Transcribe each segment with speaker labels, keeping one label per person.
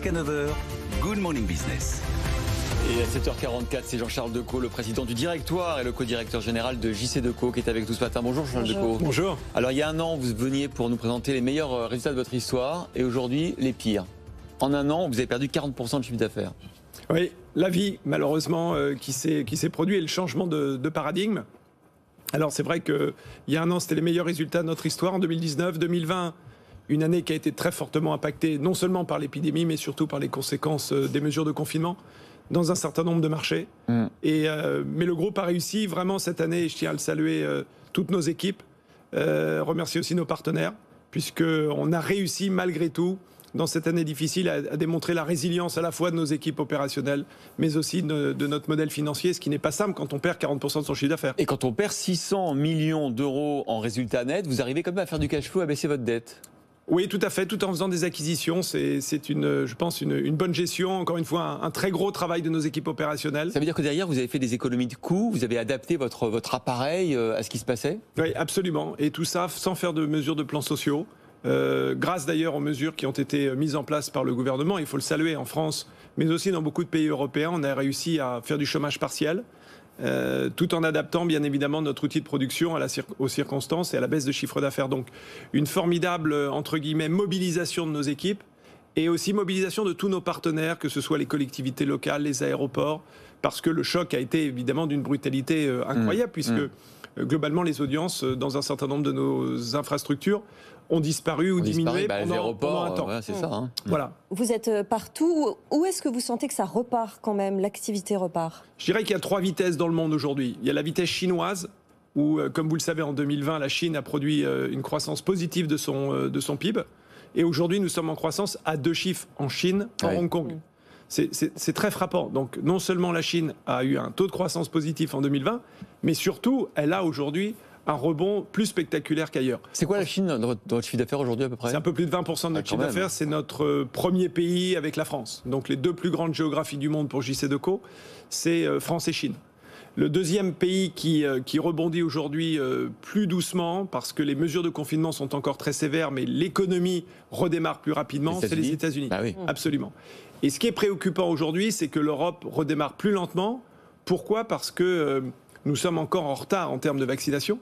Speaker 1: Jusqu'à 9h, Good Morning Business.
Speaker 2: Et à 7h44, c'est Jean-Charles Decaux, le président du directoire et le co-directeur général de JC Decaux qui est avec nous ce matin. Bonjour Jean-Charles Decaux.
Speaker 3: Bonjour.
Speaker 2: Alors il y a un an, vous veniez pour nous présenter les meilleurs résultats de votre histoire et aujourd'hui les pires. En un an, vous avez perdu 40% de chiffre d'affaires.
Speaker 3: Oui, la vie malheureusement qui s'est produit et le changement de paradigme. Alors c'est vrai qu'il y a un an, c'était les meilleurs résultats de notre histoire. En 2019, 2020, une année qui a été très fortement impactée non seulement par l'épidémie mais surtout par les conséquences des mesures de confinement dans un certain nombre de marchés. Mais le groupe a réussi vraiment cette année, et je tiens à le saluer, toutes nos équipes, remercier aussi nos partenaires, puisqu'on a réussi malgré tout, dans cette année difficile, à démontrer la résilience à la fois de nos équipes opérationnelles, mais aussi de notre modèle financier, ce qui n'est pas simple quand on perd 40% de son chiffre d'affaires.
Speaker 2: Et quand on perd 600 millions d'euros en résultat net, vous arrivez quand même à faire du cash flow, à baisser votre dette?
Speaker 3: Oui, tout à fait, tout en faisant des acquisitions. C'est je pense, une bonne gestion. Encore une fois, un très gros travail de nos équipes opérationnelles.
Speaker 2: Ça veut dire que derrière, vous avez fait des économies de coûts, vous avez adapté votre appareil à ce qui se passait?
Speaker 3: Oui, absolument. Et tout ça sans faire de mesures de plans sociaux. Grâce d'ailleurs aux mesures qui ont été mises en place par le gouvernement. Il faut le saluer en France, mais aussi dans beaucoup de pays européens. On a réussi à faire du chômage partiel. Tout en adaptant bien évidemment notre outil de production aux circonstances et à la baisse de chiffre d'affaires. Donc une formidable, entre guillemets, mobilisation de nos équipes et aussi mobilisation de tous nos partenaires, que ce soit les collectivités locales, les aéroports, parce que le choc a été évidemment d'une brutalité incroyable, puisque globalement les audiences dans un certain nombre de nos infrastructures ont disparu ou diminué pendant un temps.
Speaker 2: Ouais, c'est ça. Hein.
Speaker 3: Voilà.
Speaker 4: Vous êtes partout. Où est-ce que vous sentez que ça repart quand même, l'activité repart?
Speaker 3: Je dirais qu'il y a 3 vitesses dans le monde aujourd'hui. Il y a la vitesse chinoise, où, comme vous le savez, en 2020, la Chine a produit une croissance positive de son PIB. Et aujourd'hui, nous sommes en croissance à 2 chiffres en Chine, en Hong Kong. C'est très frappant. Donc non seulement la Chine a eu un taux de croissance positif en 2020, mais surtout, elle a aujourd'hui un rebond plus spectaculaire qu'ailleurs.
Speaker 2: C'est quoi la Chine dans votre chiffre d'affaires aujourd'hui à peu près?
Speaker 3: C'est un peu plus de 20% de notre chiffre d'affaires. C'est notre premier pays avec la France. Donc les 2 plus grandes géographies du monde pour JC Decaux, c'est France et Chine. Le deuxième pays qui rebondit aujourd'hui plus doucement, parce que les mesures de confinement sont encore très sévères, mais l'économie redémarre plus rapidement, c'est les États-Unis.
Speaker 2: Bah oui.
Speaker 3: Absolument. Et ce qui est préoccupant aujourd'hui, c'est que l'Europe redémarre plus lentement. Pourquoi? Parce que nous sommes encore en retard en termes de vaccination.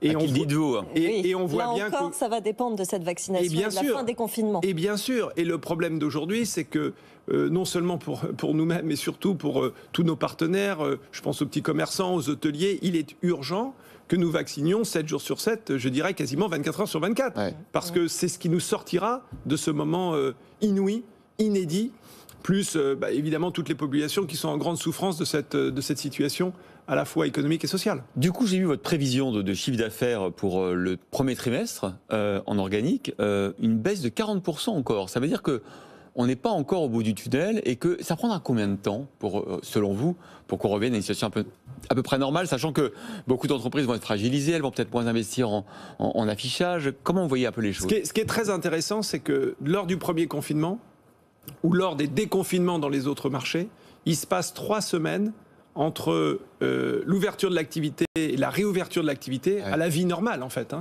Speaker 2: Et dites-vous.
Speaker 3: Et on voit
Speaker 4: là
Speaker 3: bien
Speaker 4: encore, ça va dépendre de cette vaccination et de la fin des confinements.
Speaker 3: Et bien sûr. Et le problème d'aujourd'hui, c'est que non seulement pour nous-mêmes, mais surtout pour tous nos partenaires, je pense aux petits commerçants, aux hôteliers, il est urgent que nous vaccinions 7 jours sur 7, je dirais quasiment 24 heures sur 24. Ouais. Parce que c'est ce qui nous sortira de ce moment inouï, inédit, plus évidemment toutes les populations qui sont en grande souffrance de cette situation à la fois économique et sociale.
Speaker 2: Du coup, j'ai vu votre prévision de chiffre d'affaires pour le premier trimestre en organique, une baisse de 40% encore. Ça veut dire que on n'est pas encore au bout du tunnel et que ça prendra combien de temps, selon vous, pour qu'on revienne à une situation à peu près normale, sachant que beaucoup d'entreprises vont être fragilisées, elles vont peut-être moins investir en affichage. Comment vous voyez un peu les choses?
Speaker 3: Ce qui est très intéressant, c'est que lors du premier confinement ou lors des déconfinements dans les autres marchés, il se passe 3 semaines entre l'ouverture de l'activité et la réouverture de l'activité à la vie normale, en fait.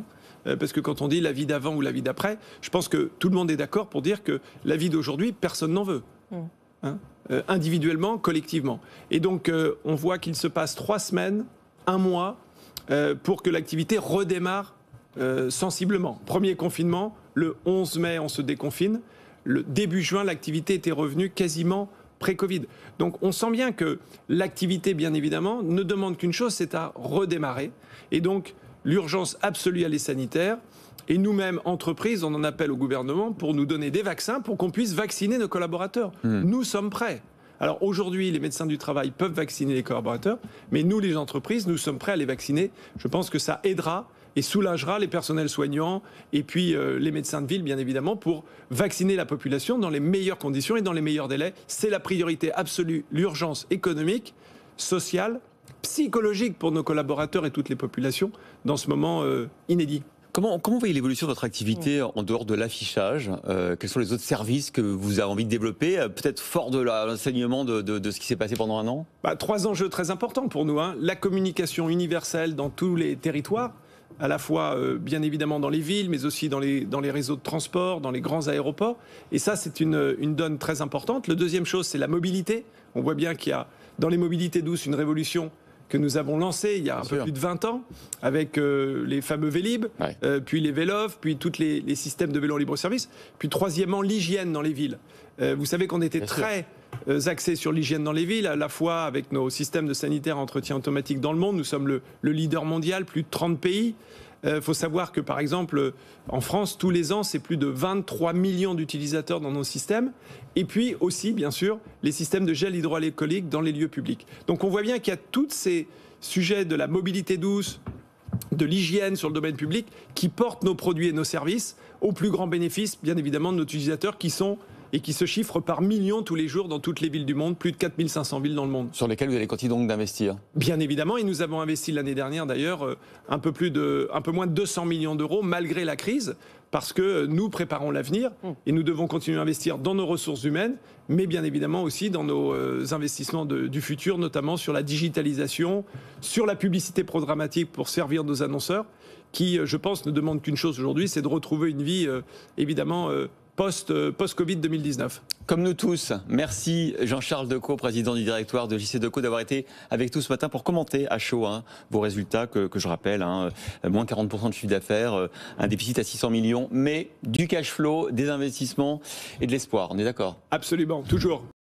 Speaker 3: Parce que quand on dit la vie d'avant ou la vie d'après, je pense que tout le monde est d'accord pour dire que la vie d'aujourd'hui, personne n'en veut. Individuellement, collectivement. Et donc, on voit qu'il se passe 3 semaines, 1 mois, pour que l'activité redémarre sensiblement. Premier confinement, le 11 mai, on se déconfine. Le début juin, l'activité était revenue quasiment pré-Covid. Donc on sent bien que l'activité, bien évidemment, ne demande qu'une chose, c'est à redémarrer. Et donc l'urgence absolue, elle est sanitaire. Et nous-mêmes, entreprises, on en appelle au gouvernement pour nous donner des vaccins pour qu'on puisse vacciner nos collaborateurs. Nous sommes prêts. Alors aujourd'hui, les médecins du travail peuvent vacciner les collaborateurs, mais nous, les entreprises, nous sommes prêts à les vacciner. Je pense que ça aidera et soulagera les personnels soignants et puis les médecins de ville, bien évidemment, pour vacciner la population dans les meilleures conditions et dans les meilleurs délais. C'est la priorité absolue, l'urgence économique, sociale, psychologique pour nos collaborateurs et toutes les populations dans ce moment inédit.
Speaker 2: Comment vous voyez l'évolution de votre activité en dehors de l'affichage? Quels sont les autres services que vous avez envie de développer, peut-être fort de l'enseignement de ce qui s'est passé pendant un an?
Speaker 3: 3 enjeux très importants pour nous. La communication universelle dans tous les territoires. à la fois bien évidemment dans les villes, mais aussi dans les réseaux de transport, dans les grands aéroports. Et ça, c'est une donne très importante. La deuxième chose, c'est la mobilité. On voit bien qu'il y a dans les mobilités douces une révolution que nous avons lancée il y a un peu plus de 20 ans, avec les fameux Vélib, puis les Vélov, puis tous les systèmes de vélo en libre-service. Puis troisièmement, l'hygiène dans les villes. Vous savez qu'on était très axés sur l'hygiène dans les villes, à la fois avec nos systèmes de sanitaire entretien automatique dans le monde. Nous sommes le leader mondial, plus de 30 pays. Il faut savoir que, par exemple, en France, tous les ans, c'est plus de 23 millions d'utilisateurs dans nos systèmes. Et puis aussi, bien sûr, les systèmes de gel hydroalcoolique dans les lieux publics. Donc on voit bien qu'il y a tous ces sujets de la mobilité douce, de l'hygiène sur le domaine public, qui portent nos produits et nos services au plus grand bénéfice, bien évidemment, de nos utilisateurs qui sont et qui se chiffrent par millions tous les jours dans toutes les villes du monde, plus de 4500 villes dans le monde.
Speaker 2: Sur lesquelles vous allez continuer donc d'investir? Bien
Speaker 3: évidemment, et nous avons investi l'année dernière d'ailleurs un peu moins de 200 millions d'euros malgré la crise, parce que nous préparons l'avenir et nous devons continuer à investir dans nos ressources humaines, mais bien évidemment aussi dans nos investissements du futur, notamment sur la digitalisation, sur la publicité programmatique pour servir nos annonceurs, qui, je pense, ne demandent qu'une chose aujourd'hui, c'est de retrouver une vie, évidemment, post-Covid 2019.
Speaker 2: Comme nous tous, merci Jean-Charles Decaux, président du directoire de JC Decaux, d'avoir été avec nous ce matin pour commenter à chaud vos résultats que je rappelle, moins 40% de chiffre d'affaires, un déficit à 600 millions, mais du cash flow, des investissements et de l'espoir. On est d'accord?
Speaker 3: Absolument, toujours.